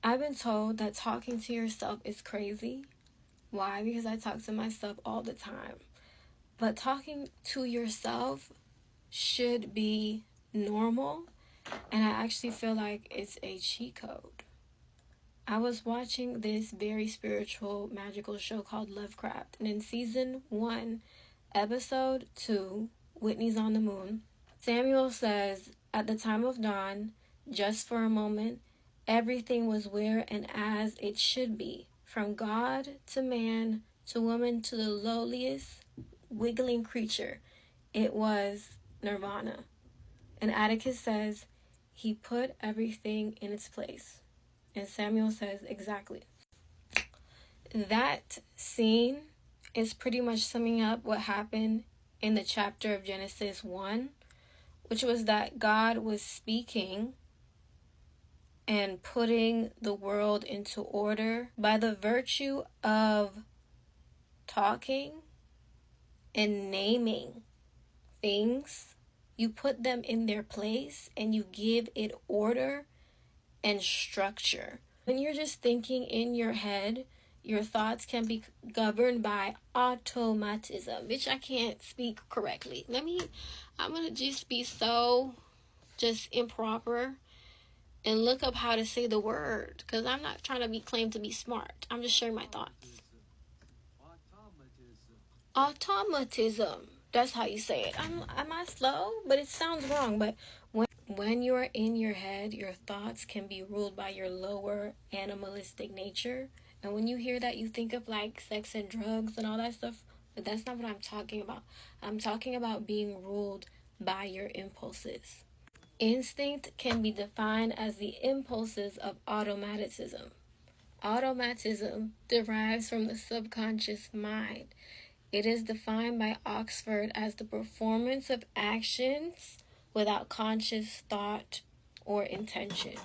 I've been told that talking to yourself is crazy. Why? Because I talk to myself all the time. But talking to yourself should be normal, and I actually feel like it's a cheat code. I was watching this very spiritual, magical show called Lovecraft, and in season 1, episode 2, Whitney's on the Moon, Samuel says, "At the time of dawn, just for a moment, everything was where and as it should be, from God to man to woman to the lowliest wiggling creature. It was nirvana." And Atticus says, "He put everything in its place." And Samuel says, "Exactly." That scene is pretty much summing up what happened in the chapter of Genesis 1, which was that God was speaking and putting the world into order by the virtue of talking and naming things. You put them in their place and you give it order and structure. When you're just thinking in your head, your thoughts can be governed by automatism, which I can't speak correctly. I'm going to just be so improper and look up how to say the word, because I'm not trying to be claimed to be smart. I'm just sharing my thoughts. Automatism. That's how you say it. Am I slow? But it sounds wrong. But when you're in your head, your thoughts can be ruled by your lower animalistic nature. And when you hear that, you think of like sex and drugs and all that stuff. But that's not what I'm talking about. I'm talking about being ruled by your impulses. Instinct can be defined as the impulses of automatism. Automatism derives from the subconscious mind. It is defined by Oxford as the performance of actions without conscious thought or intention.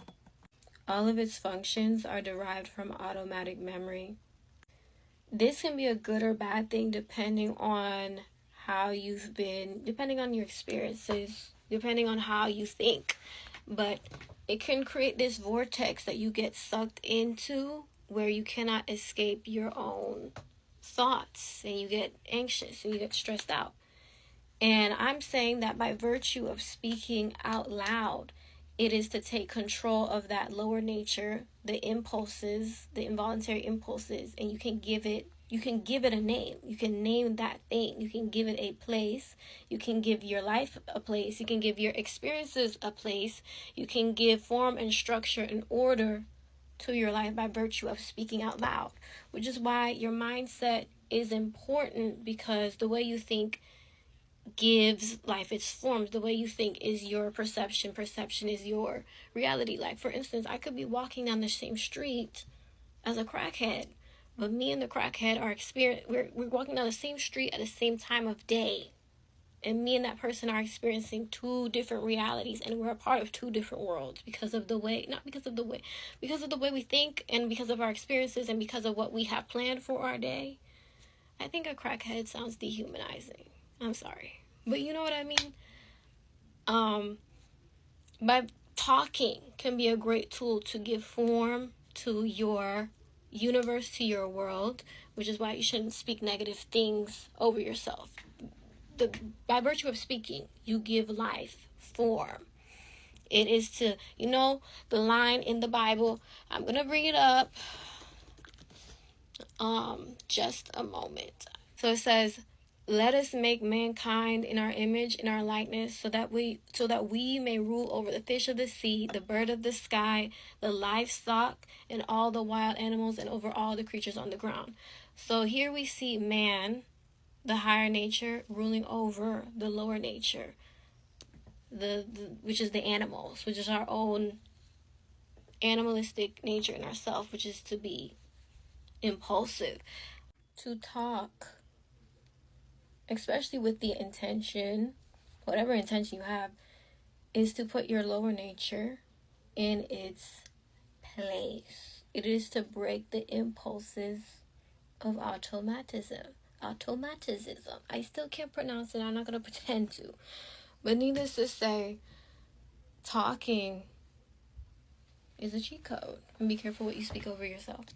All of its functions are derived from automatic memory. This can be a good or bad thing depending on how you've been, depending on your experiences, depending on how you think. But it can create this vortex that you get sucked into where you cannot escape your own thoughts, and you get anxious and you get stressed out. And I'm saying that by virtue of speaking out loud, it is to take control of that lower nature, the impulses, the involuntary impulses, and you can give it a name. You can name that thing. You can give it a place. You can give your life a place. You can give your experiences a place. You can give form and structure and order to your life by virtue of speaking out loud, which is why your mindset is important, because the way you think gives life its forms. The way you think is your perception. Perception is your reality. Like, for instance, I could be walking down the same street as a crackhead, but me and the crackhead we're walking down the same street at the same time of day. And me and that person are experiencing two different realities, and we're a part of two different worlds because of the way we think, and because of our experiences, and because of what we have planned for our day. I think a crackhead sounds dehumanizing. I'm sorry. But you know what I mean? By talking can be a great tool to give form to your universe, to your world, which is why you shouldn't speak negative things over yourself. By virtue of speaking, you give life form. It is to, the line in the Bible. I'm going to bring it up. Just a moment. So it says, "Let us make mankind in our image, in our likeness, so that we may rule over the fish of the sea, the bird of the sky, the livestock, and all the wild animals, and over all the creatures on the ground." So here we see man, the higher nature, ruling over the lower nature, which is the animals, which is our own animalistic nature in ourselves, which is to be impulsive. To talk, especially with the intention, whatever intention you have, is to put your lower nature in its place. It is to break the impulses of automatism. I still can't pronounce it. I'm not going to pretend to. But needless to say, talking is a cheat code. And be careful what you speak over yourself.